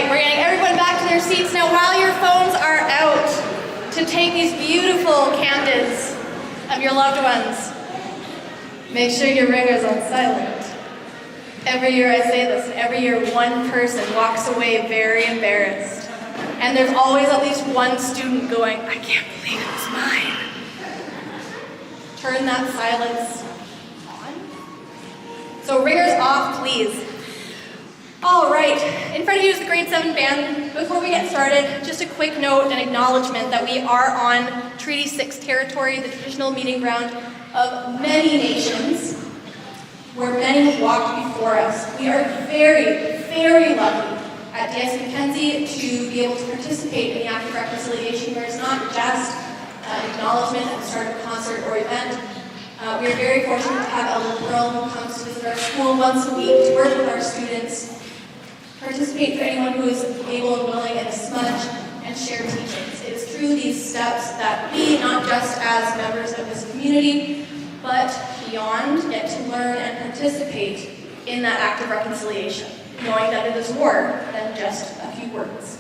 right, we're getting everyone back to their seats now. While your phones are out, to take these beautiful candids of your loved ones, make sure your ringer's on silent. Every year I say this, and every year one person walks away very embarrassed. And there's always at least one student going, I can't believe it was mine. Turn that silence on. So ringers off, please. All right, in front of you is the grade 7 band. Before we get started, just a quick note and acknowledgement that we are on Treaty 6 territory, the traditional meeting ground of many nations, where many have walked before us. We are very, very lucky at MacKenzie to be able to participate in the act of reconciliation, where it's not just an acknowledgement at the start of a concert or event. We are very fortunate to have a little girl who comes to visit our school once a week to work with our students, participate for anyone who is able and willing, and smudge and share teachings. It is through these steps that we, not just as members of this community, but beyond, get to learn and participate in that act of reconciliation, knowing that it is more than just a few words.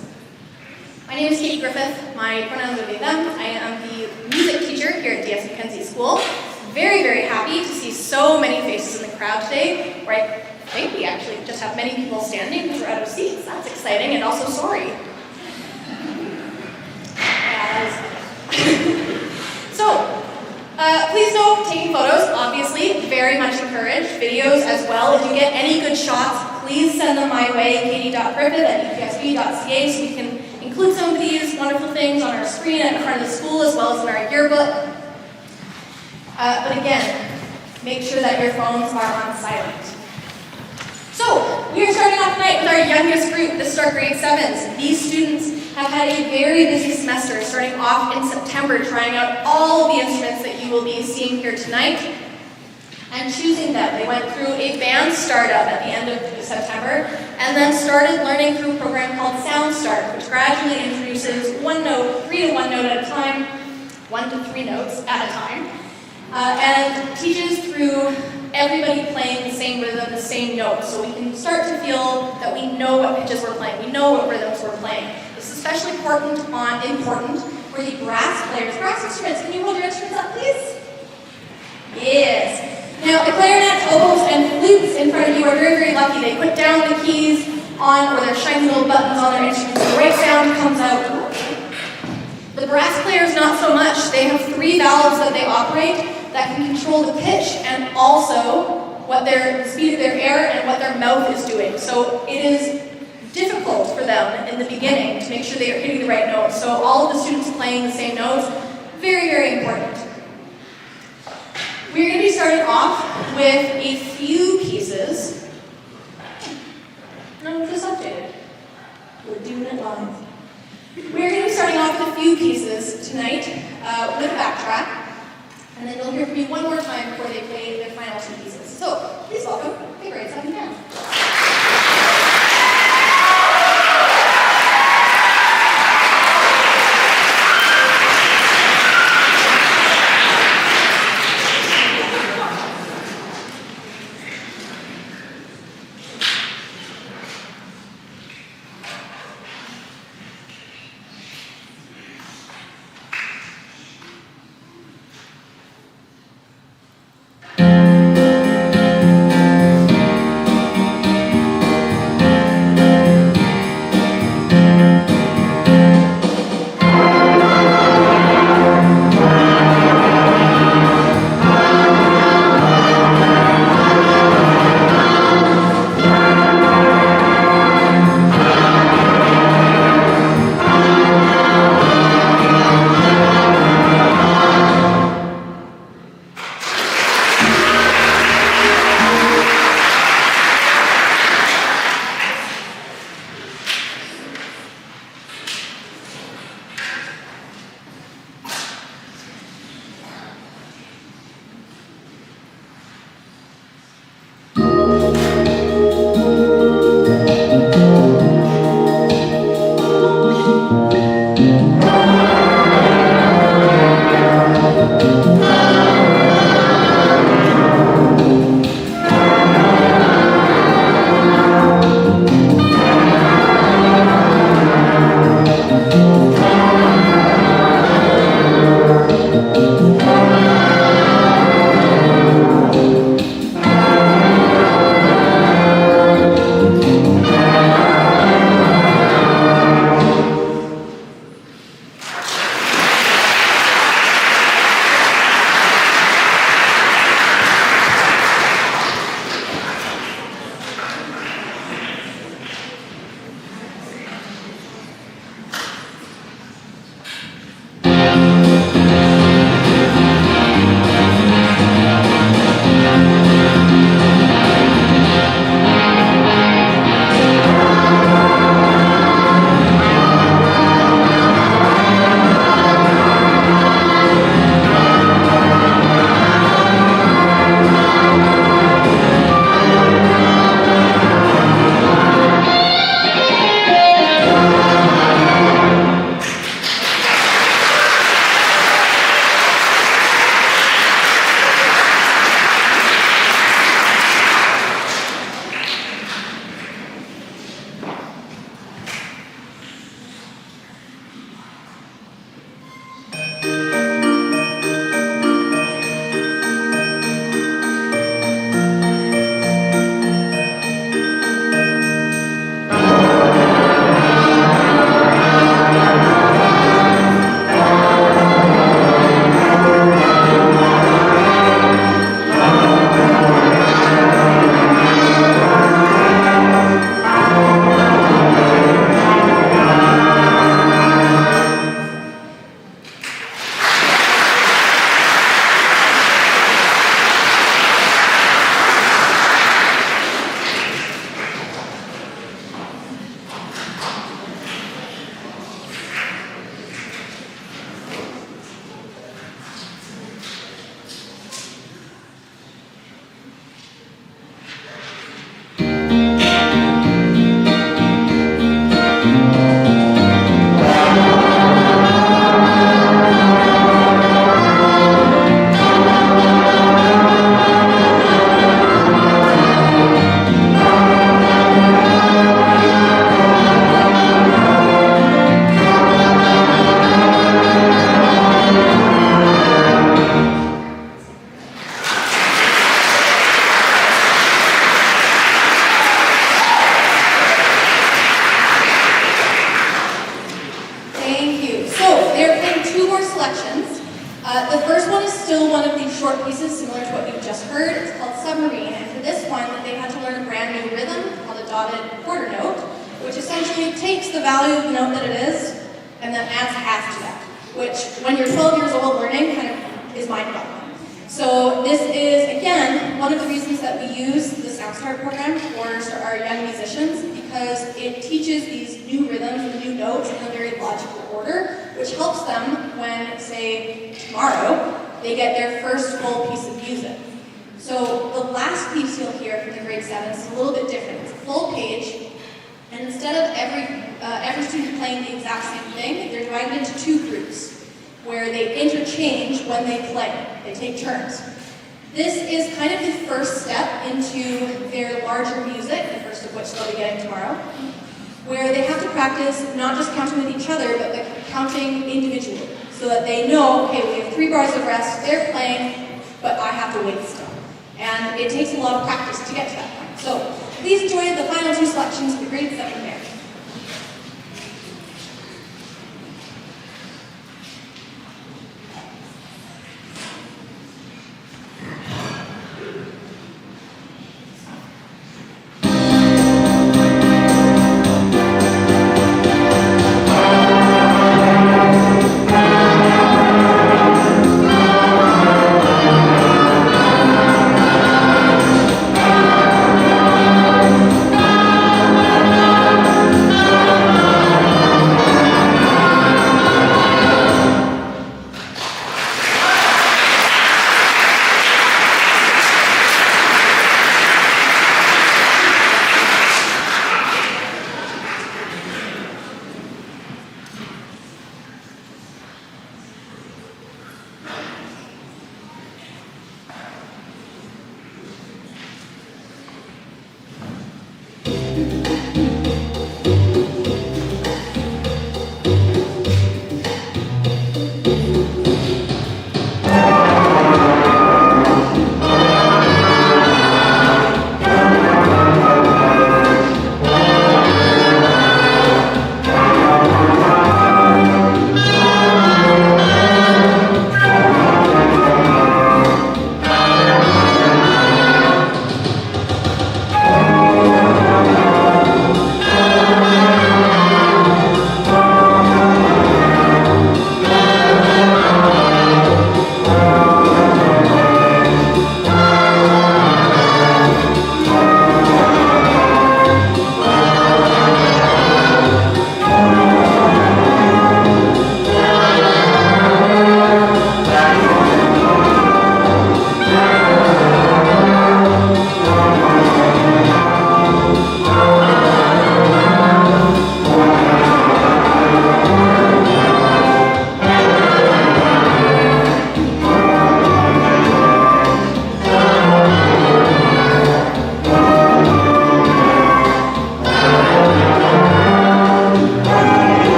My name is Katie Griffith. My pronouns are they, them. I am the music teacher here at MacKenzie School. Very, very happy to see so many faces in the crowd today, where I think we actually just have many people standing because we're out of seats. That's exciting, and also sorry. Please know, taking photos, obviously, very much encouraged. Videos as well. If you get any good shots, please send them my way, katie.griffith@epsb.ca, so we can include some of these wonderful things on our screen and in front of the school, as well as in our yearbook. But again, make sure that your phones are on silent. So, we are starting off tonight with our youngest group. This is our grade 7s. These students have had a very busy semester, starting off in September, trying out all the instruments that you will be seeing here tonight, and choosing them. They went through a band startup at the end of September, and then started learning through a program called Sound Start, which gradually introduces 1 note, 3 to 1 note at a time, 1 to 3 notes at a time, and teaches through everybody playing the same rhythm, the same notes, so we can start to feel that we know what pitches we're playing, we know what rhythms we're playing. This is especially important for the brass players. Brass instruments, can you hold your instruments up, please? Yes. Now, the clarinets, oboes, and flutes in front of you are very, very lucky. They put down the keys on, or their shiny little buttons on their instruments, the right sound comes out. The brass players, not so much. They have 3 valves that they operate that can control the pitch and also the speed of their air and what their mouth is doing. So it is difficult for them in the beginning to make sure they are hitting the right notes. So all of the students playing the same notes, very, very important. We're going to be starting off with a few pieces. No, just updated. We're doing it live. We're going to be starting off with a few pieces tonight with a backtrack. And then you'll hear from me one more time before they play their final 2 pieces. So, please welcome the grade 7 band. selections. The first one is still one of these short pieces similar to what we've just heard. It's called Submarine, and for this one, they had to learn a brand new rhythm called a dotted quarter note, which essentially takes the value of the note that it is and then adds half to that, which when you're 12 years old learning kind of is mind-boggling. So this is, again, one of the reasons that we use the Sound Start program for our young musicians, because it teaches these new rhythms and new notes in a very logical order, which helps them when, say, tomorrow, they get their first full piece of music. So the last piece you'll hear from the grade 7 is a little bit different. It's a full page, and instead of every student playing the exact same thing, they're divided into two groups, where they interchange when they play. They take turns. This is kind of the first step into their larger music, the first of which they'll be getting tomorrow, where they have to practice not just counting with each other, but counting individually, so that they know, okay, we have 3 bars of rest, they're playing, but I have to wait still. And it takes a lot of practice to get to that point. So please enjoy the final 2 selections of the grade 7 band.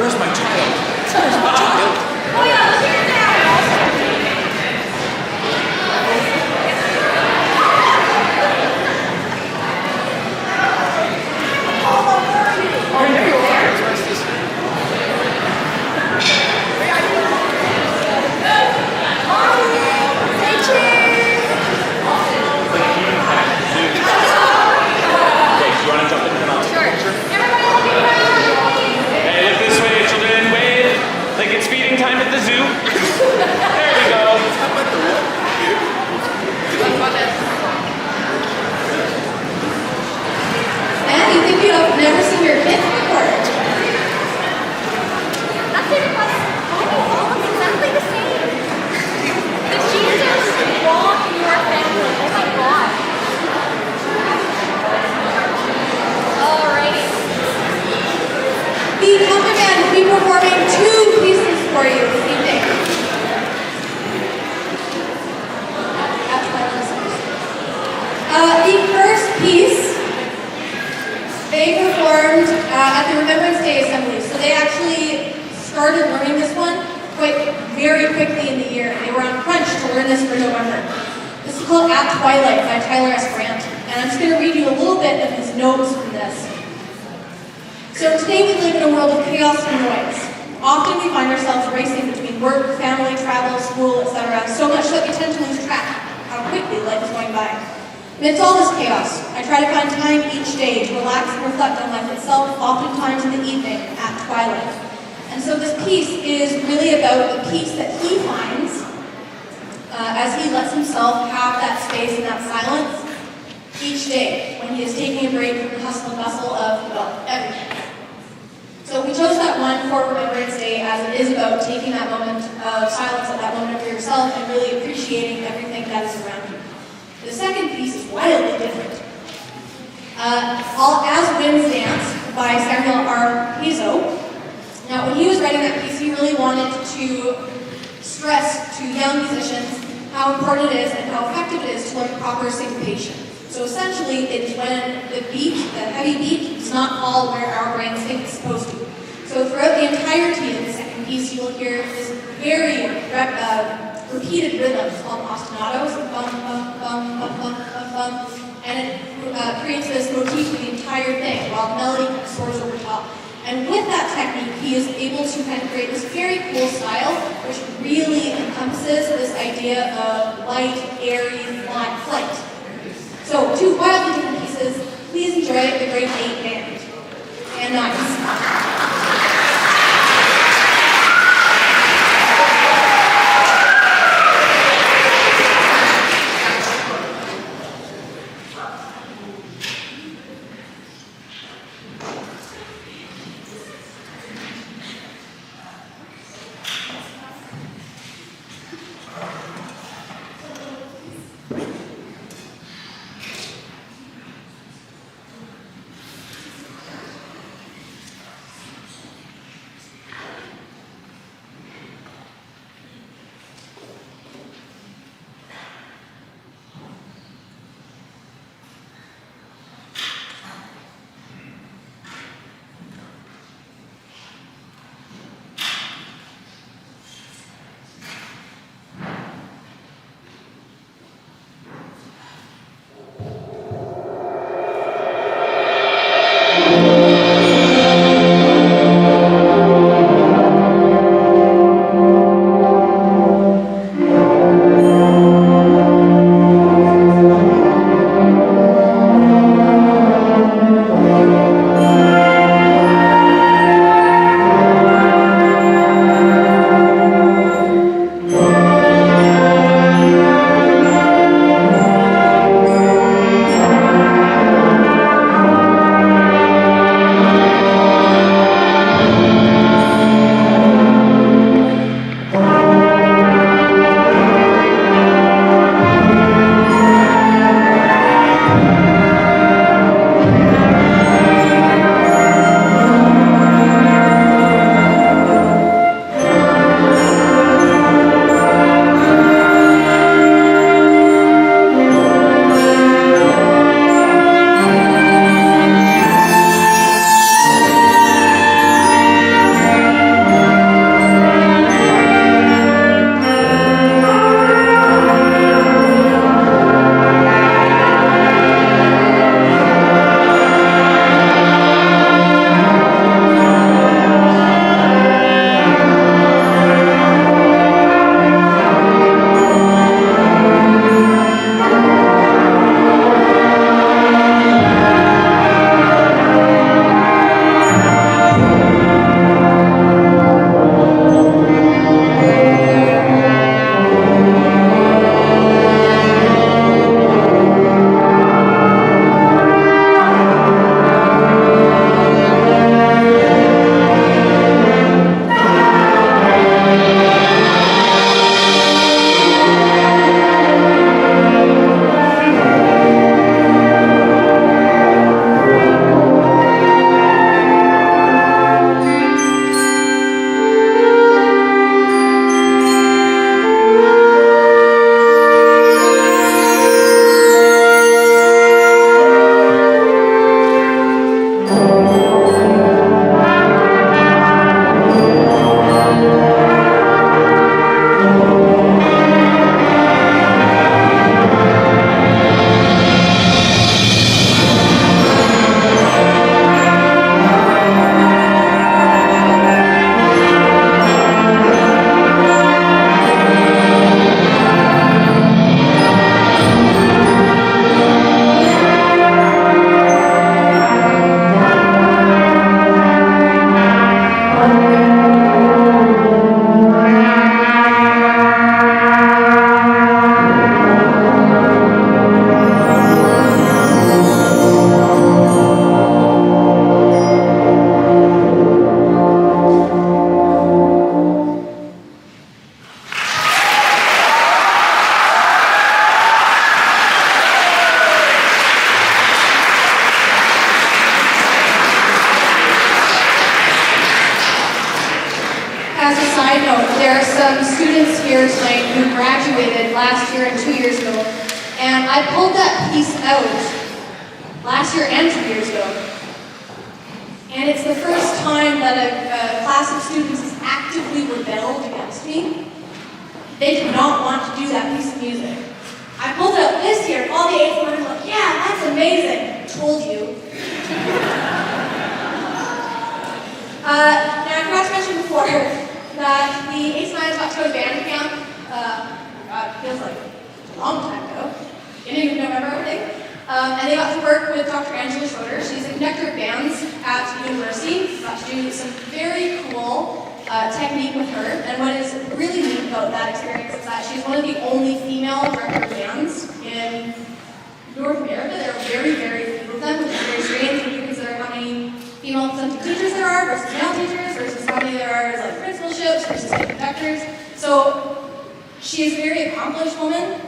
Where's my child? Where's my child? Oh yeah, look here now. Oh, there you are. Where's this? Time at the zoo. There we go. And you think you've never seen your kid before? That's it. Why do you all look exactly the same? The genes are strong in your family. Oh my god. Alrighty. The company band will be performing 2 pieces for you this evening. The first piece they performed at the Remembrance Day Assembly. So they actually started learning this one very quickly in the year. They were on crunch to learn this for November. This is called At Twilight by Tyler S. Grant. And I'm just going to read you a little bit of his notes from this. So today we live in a world of chaos and noise. Often we find ourselves racing between work, family, travel, school, etc. So much that we tend to lose track of how quickly life is going by. Amidst all this chaos, I try to find time each day to relax and reflect on life itself, oftentimes in the evening at twilight. And so this piece is really about the peace that he finds as he lets himself have that space and that silence each day when he is taking a break from the hustle and bustle of, well, everything. So we chose that one for Remembrance Day as it is about taking that moment of silence at that moment for yourself and really appreciating everything that is around you. The second piece is wildly different. As Winds Dance by Samuel R. Pizzo. Now, when he was writing that piece, he really wanted to stress to young musicians how important it is and how effective it is to learn proper syncopation. So essentially, it's when the beat, the heavy beat, does not fall where our brains think it's supposed to. So throughout the entirety of the second piece, you will hear this very repeated rhythms called ostinatos, bum, bum, bum, bum, bum, bum, bum, and it creates this motif for the entire thing while the melody kind of soars over top. And with that technique, he is able to kind of create this very cool style, which really encompasses this idea of light, airy, flight. So, 2 wildly different pieces. Please enjoy the Great 8 Band. And nice. As a side note, there are some students here tonight who graduated last year and 2 years ago, and I pulled that piece out last year and 2 years ago. And it's the first time that a class of students has actively rebelled against me. They did not want to do that piece of music. I pulled it out this year, all the 8th graders were like, yeah, that's amazing. Told you. Now, I forgot to mention before that the 8th and 9th got to go to band camp, feels like a long time ago, beginning of November, I think. And they got to work with Dr. Angela Schroeder. She's a conductor of bands at university. Got to do some very cool technique with her. And what is really neat about that experience is that she's one of the only female director of bands in North America. There are very, very few of them, which is very strange when you consider how many female subject teachers there are versus male teachers versus how many there are as like principalships versus like conductors. So she is a very accomplished woman.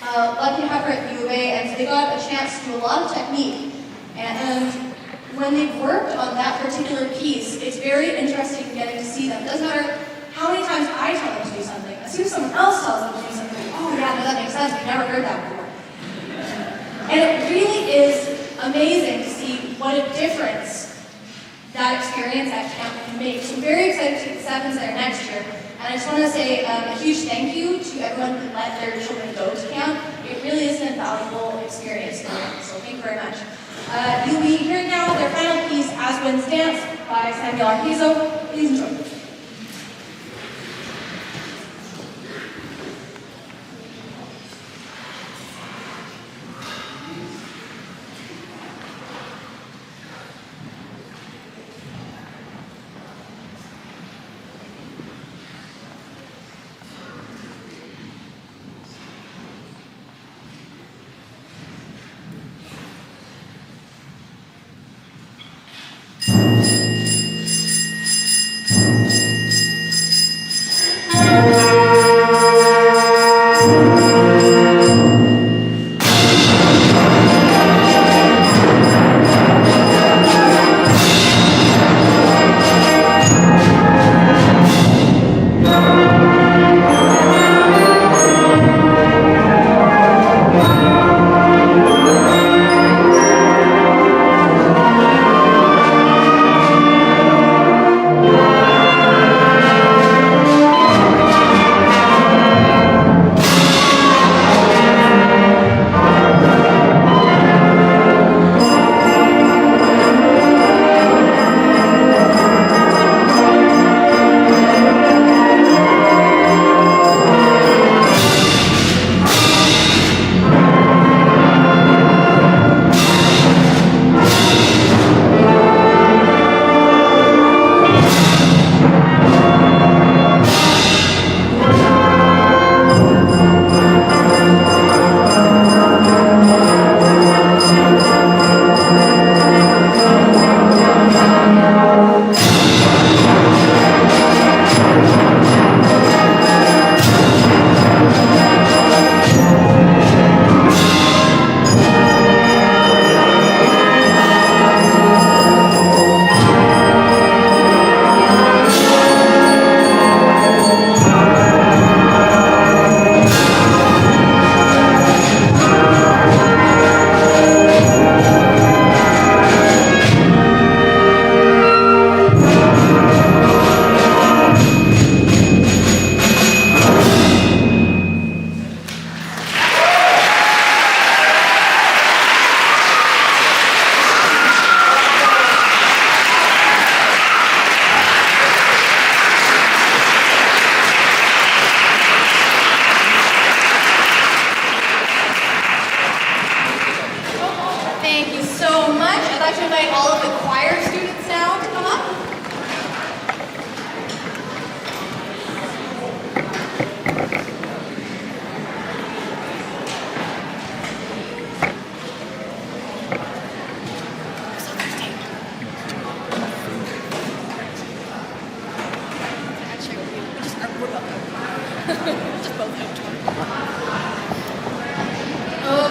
Lucky to have her at U of A, and so they got a chance to do a lot of technique. And when they worked on that particular piece, it's very interesting getting to see them. It doesn't matter how many times I tell them to do something. As soon as someone else tells them to do something, oh yeah, no, that makes sense. We've never heard that before. And it really is amazing to see what a difference that experience at camp can make. So I'm very excited to get the sevens there next year. And I just want to say a huge thank you to everyone who let their children go to camp. It really is an invaluable experience for them. So thank you very much. You'll be hearing now their final piece, As Winds Dance, by Samuel Arquizo. Please enjoy.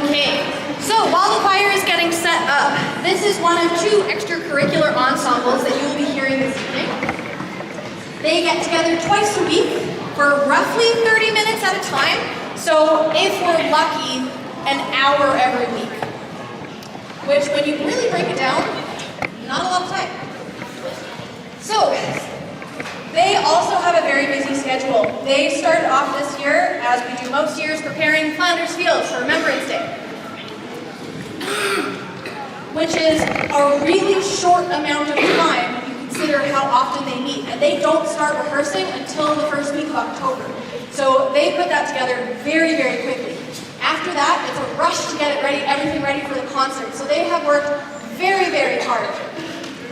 Okay, so while the choir is getting set up, this is one of two extracurricular ensembles that you will be hearing this evening. They get together twice a week for roughly 30 minutes at a time, so if we're lucky, an hour every week. Which, when you really break it down, not a lot of time. So, they also have a very busy schedule. They started off this year, as we do most years, preparing Flanders Fields for Remembrance Day, which is a really short amount of time when you consider how often they meet. And they don't start rehearsing until the first week of October. So they put that together very, very quickly. After that, it's a rush to get it ready, everything ready for the concert. So they have worked very, very hard.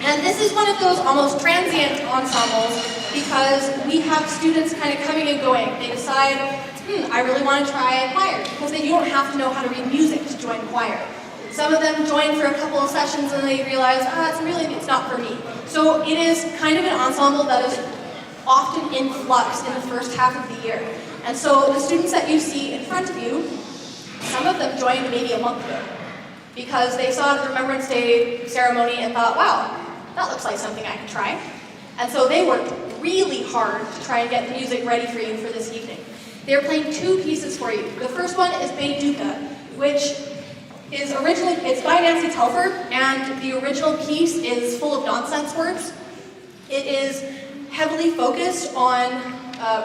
And this is one of those almost transient ensembles because we have students kind of coming and going. They decide, I really want to try choir, because you don't have to know how to read music to join choir. Some of them join for a couple of sessions and they realize, it's not for me. So it is kind of an ensemble that is often in flux in the first half of the year. And so the students that you see in front of you, some of them joined maybe a month ago because they saw the Remembrance Day ceremony and thought, wow, that looks like something I can try. And so they worked really hard to try and get the music ready for you for this evening. They're playing two pieces for you. The first one is Beiduca, which is it's by Nancy Telford, and the original piece is full of nonsense words. It is heavily focused on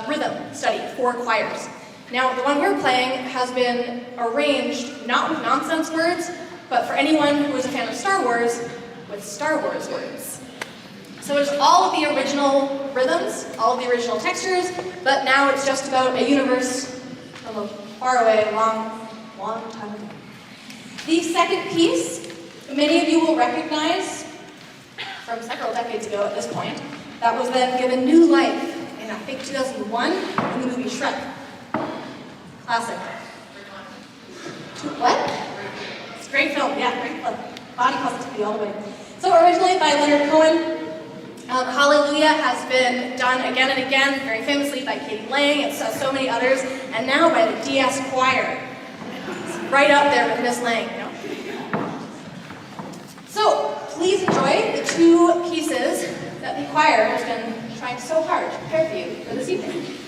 rhythm study for choirs. Now, the one we're playing has been arranged not with nonsense words, but for anyone who is a fan of Star Wars, with Star Wars words. So it's all of the original rhythms, all of the original textures, but now it's just about a universe from a far away, long, long time ago. The second piece, many of you will recognize from several decades ago at this point, that was then given new life in, I think, 2001 in the movie Shrek. Classic. What? It's a great film, yeah, great film. Body positivity all the way. So originally by Leonard Cohen, Hallelujah has been done again and again, very famously by Katie Lang, and so many others, and now by the DS Choir. It's right up there with Miss Lang, you know. So please enjoy the two pieces that the choir has been trying so hard to prepare for you for this evening.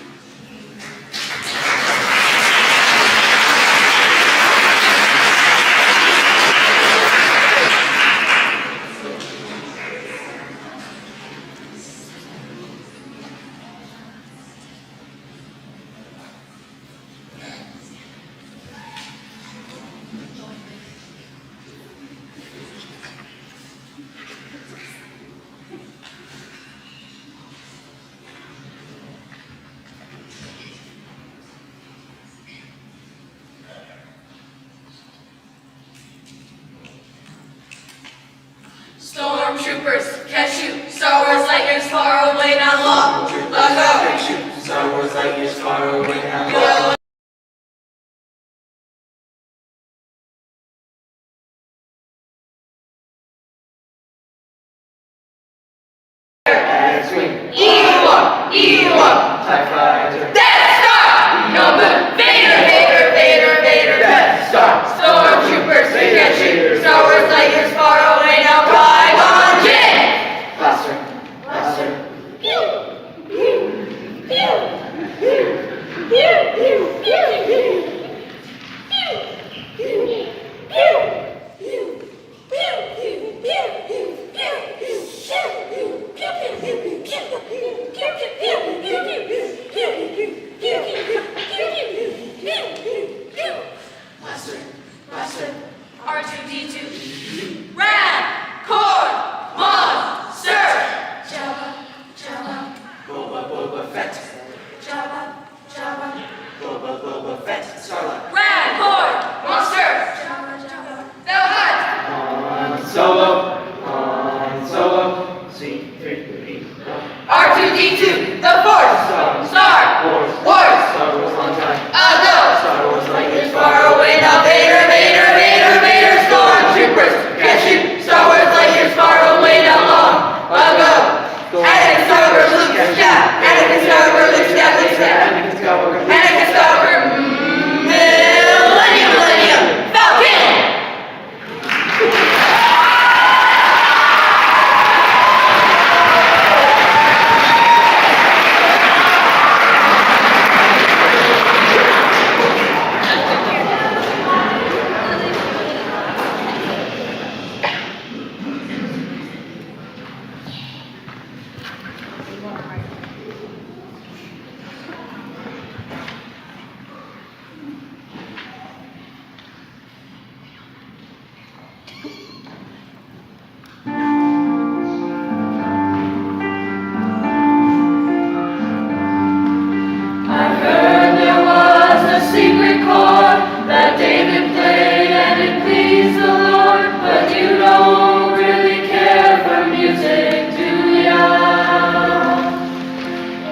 Stormtroopers, catch you! Star Wars light years far away, not long. Catch you! Star Wars light years far away, not long. Ewok! TIE Fighter! Death Star! Nova! Vader! Death Star! Stormtroopers, catch you! Star Wars light years far away, now Qui-Gon Jinn! Blaster! Blaster! R2-D2! Rad! Cord! Monster! Jabba! Boba Fett! Jabba! Boba Fett! Starlight! Rad! Cord! Monster! Thou Hutt! Han Solo! C-3PO! R2-D2! The Force! Star Wars! Star Wars on time! Go! Star Wars light years Far away now, Vader! Stormtroopers, catch you! Star Wars light years far away now, long ago. Anakin Skywalker, Luke, stab! Anakin Skywalker, Luke, stab! Anakin Skywalker!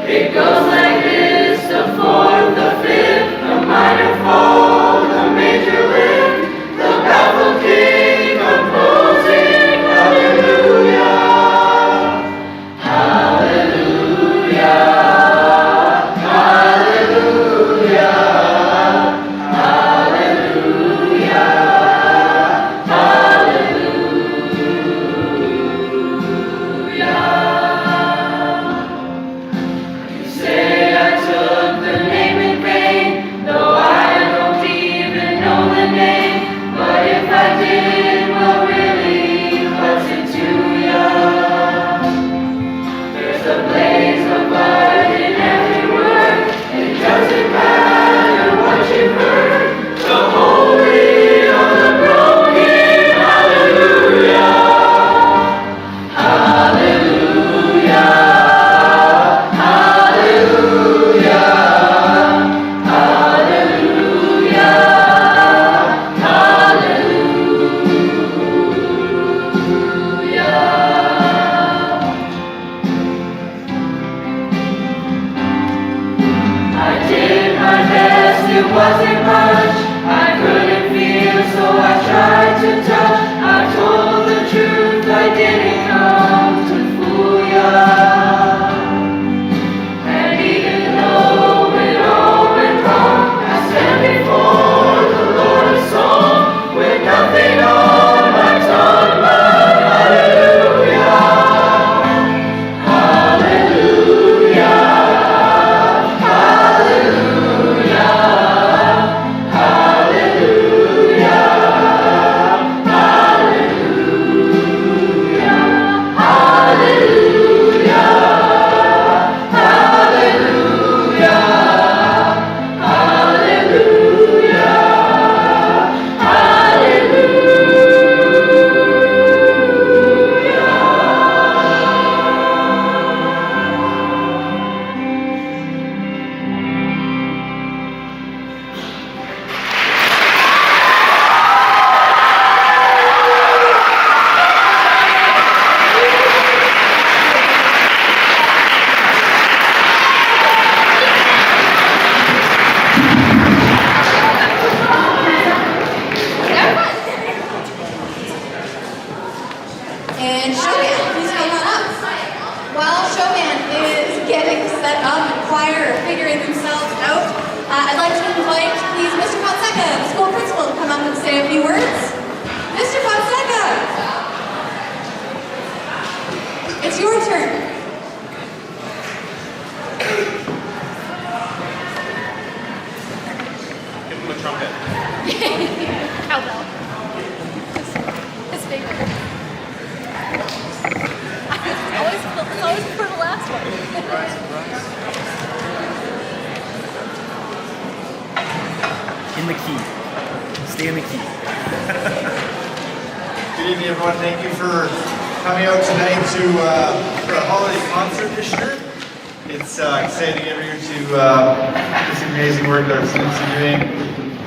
It goes like this, the fourth, the fifth, the minor fall, the major lift, the baffled king composing hallelujah, hallelujah, hallelujah, hallelujah, hallelujah. You say I took the name in vain, though I don't even know the name. But if I did, well, really, what's it to ya? There's a blaze of light in every word. It doesn't matter what you've heard. The holy or the broken, hallelujah, hallelujah, hallelujah, hallelujah, hallelujah. I did my best, it wasn't much. I couldn't feel, so I tried to touch. I told the truth, I didn't come to fool ya. And even though it all went wrong, I stand before the Lord of song with nothing on my tongue but hallelujah, hallelujah, hallelujah, hallelujah, hallelujah, hallelujah, hallelujah, And Showman, please come on up. While Showman is getting set up and choir are figuring themselves out, I'd like to invite, please, Mr. Fonseca, the school principal, to come up and say a few words. Mr. Fonseca! It's your turn. Give him a trumpet. Cowbell. His favorite. It's always for the last one. In the key. Stay in the key. Good evening, everyone. Thank you for coming out tonight to for a holiday concert this year. It's exciting every year to this amazing work that our students are doing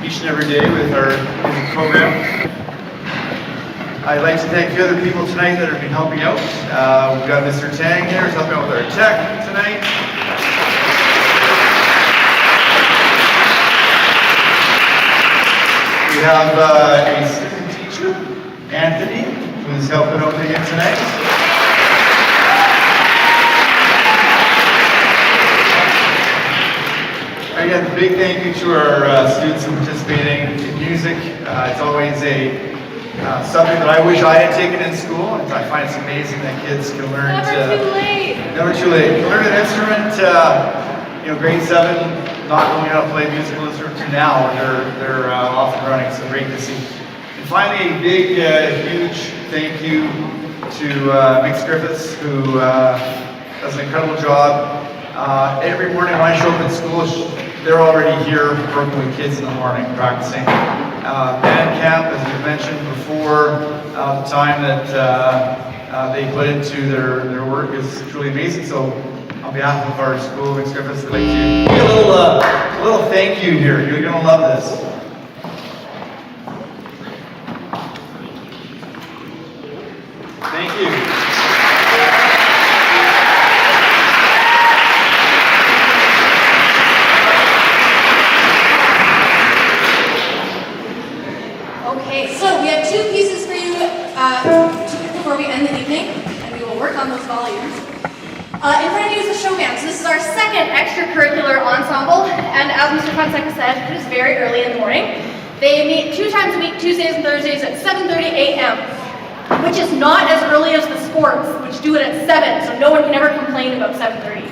each and every day with our music program. I'd like to thank a few other people tonight that have been helping out. We've got Mr. Tang here, who's helping out with our tech tonight. We have a assistant teacher, Anthony, who's helping out again tonight. Again, a big thank you to our students who are participating in music. It's always a subject that I wish I had taken in school. And I find it's amazing that kids can learn Never too late. Never too late. Learn an instrument, grade 7, not knowing how to play a musical instrument to now, they're off and running, so great to see. And finally, a big, huge thank you to Mix Griffiths, who does an incredible job. Every morning when I show up at school, they're already here working with kids in the morning, practicing. Band camp, as we mentioned before, the time that they put into their work is truly amazing. So on behalf of our school, Mix Griffiths, I'd like to give a little thank you here. You're going to love this. Thank you. their ensemble, and as Mr. Fonseca said, it is very early in the morning. They meet 2 times a week, Tuesdays and Thursdays at 7:30 a.m., which is not as early as the sports, which do it at 7, so no one can ever complain about 7:30.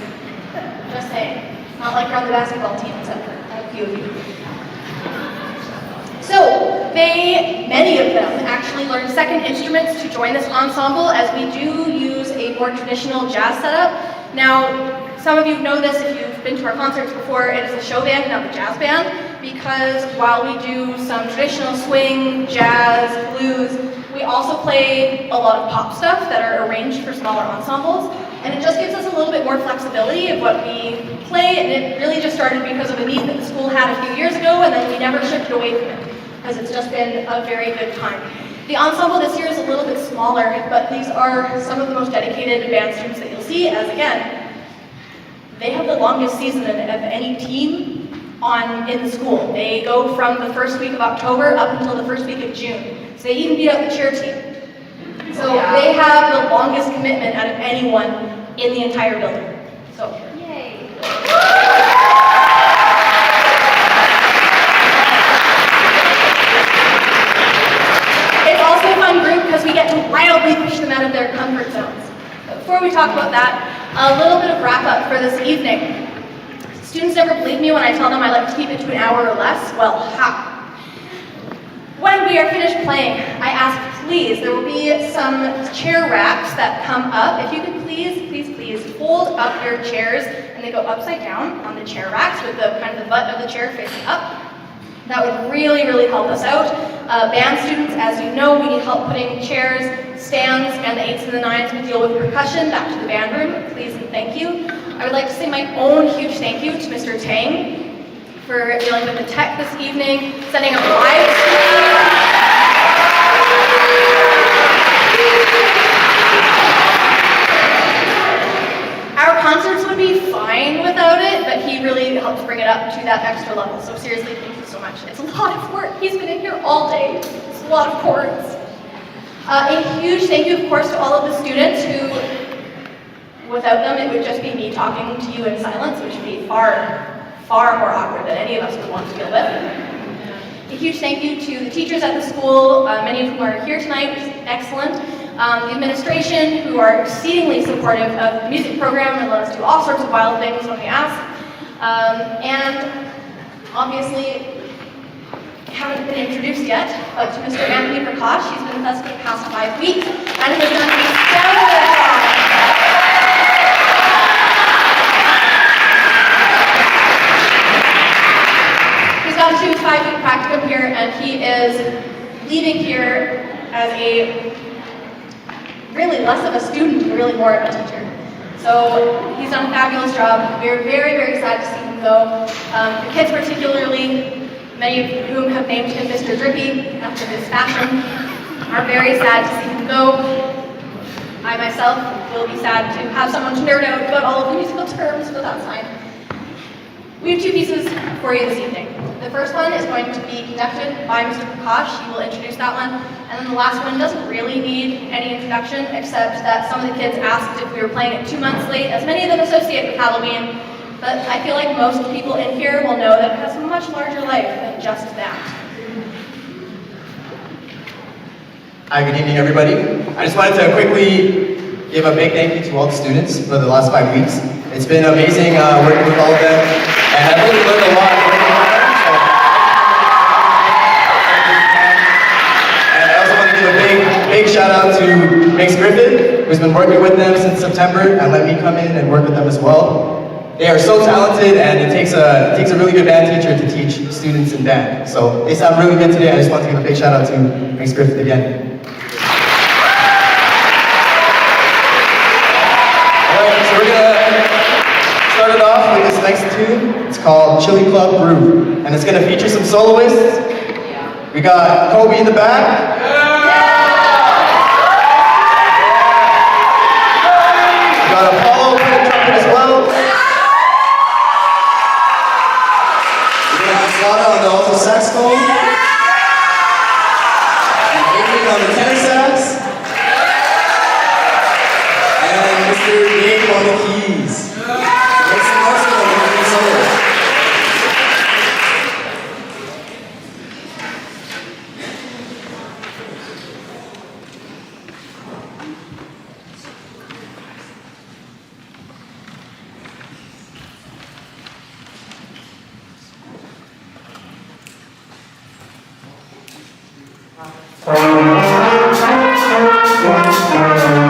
Just saying. Not like you're on the basketball team, except for a few of you. So, many of them actually learn second instruments to join this ensemble, as we do use a more traditional jazz setup. Now, some of you know this if you've been to our concerts before, it is a show band, not a jazz band, because while we do some traditional swing, jazz, blues, we also play a lot of pop stuff that are arranged for smaller ensembles, and it just gives us a little bit more flexibility of what we play, and it really just started because of a need that the school had a few years ago, and then we never shifted away from it, because it's just been a very good time. The ensemble this year is a little bit smaller, but these are some of the most dedicated band students that you'll see, as again, they have the longest season of any team in the school. They go from the first week of October up until the first week of June. So they even beat out the cheer team. So they have the longest commitment out of anyone in the entire building. So, yay. It's also a fun group because we get to wildly push them out of their comfort zones. But before we talk about that, a little bit of wrap up for this evening. Students never believe me when I tell them I like to keep it to an hour or less. Well, when we are finished playing, I ask, please, there will be some chair racks that come up. If you could please fold up your chairs, and they go upside down on the chair racks with the kind of the butt of the chair facing up. That would really, really help us out. Band students, as you know, we need help putting chairs, stands, and the 8s and the 9s we deal with percussion back to the band room. Please and thank you. I would like to say my own huge thank you to Mr. Tang for dealing with the tech this evening, setting up live streams. Our concerts would be fine without it, but he really helped bring it up to that extra level. So seriously, thank you so much. It's a lot of work. He's been in here all day. It's a lot of chords. A huge thank you, of course, to all of the students who, without them, it would just be me talking to you in silence, which would be far, far more awkward than any of us would want to deal with. A huge thank you to the teachers at the school, many of whom are here tonight, which is excellent. The administration, who are exceedingly supportive of the music program and let us do all sorts of wild things when we ask. And obviously, haven't been introduced yet, but to Mr. Anthony Prakash. He's been with us for the past 5 weeks, and has done a stellar job. He's got to do his 5-week practicum here, and he is leaving here as really less of a student and really more of a teacher. So he's done a fabulous job. We're very, very sad to see him go. The kids particularly, many of whom have named him Mr. Drippy after his fashion, are very sad to see him go. I myself will be sad to have someone to nerd out about all of the musical terms, but that's fine. We have 2 pieces for you this evening. The first one is going to be conducted by Mr. Prakash. He will introduce that one. And then the last one doesn't really need any introduction, except that some of the kids asked if we were playing it 2 months late, as many of them associate with Halloween. But I feel like most people in here will know that it has a much larger life than just that. Hi, good evening, everybody. I just wanted to quickly give a big thank you to all the students for the last 5 weeks. It's been amazing working with all of them, and I've really learned a lot working with them. And I also want to give a big shout out to Miss Griffin, who's been working with them since September and let me come in and work with them as well. They are so talented, and it takes a really good band teacher to teach students in band. So they sound really good today. I just want to give a big shout out to Miss Griffin again. Alright, so we're gonna start it off with this next tune. It's called Chili Club Groove, and it's gonna feature some soloists. We got Kobe in the back. We got Apollo playing trumpet as well. On the alto saxophone, and Adrian on the tenor sax, and Mr. Dave on the keys. Make some noise for them, Thank you.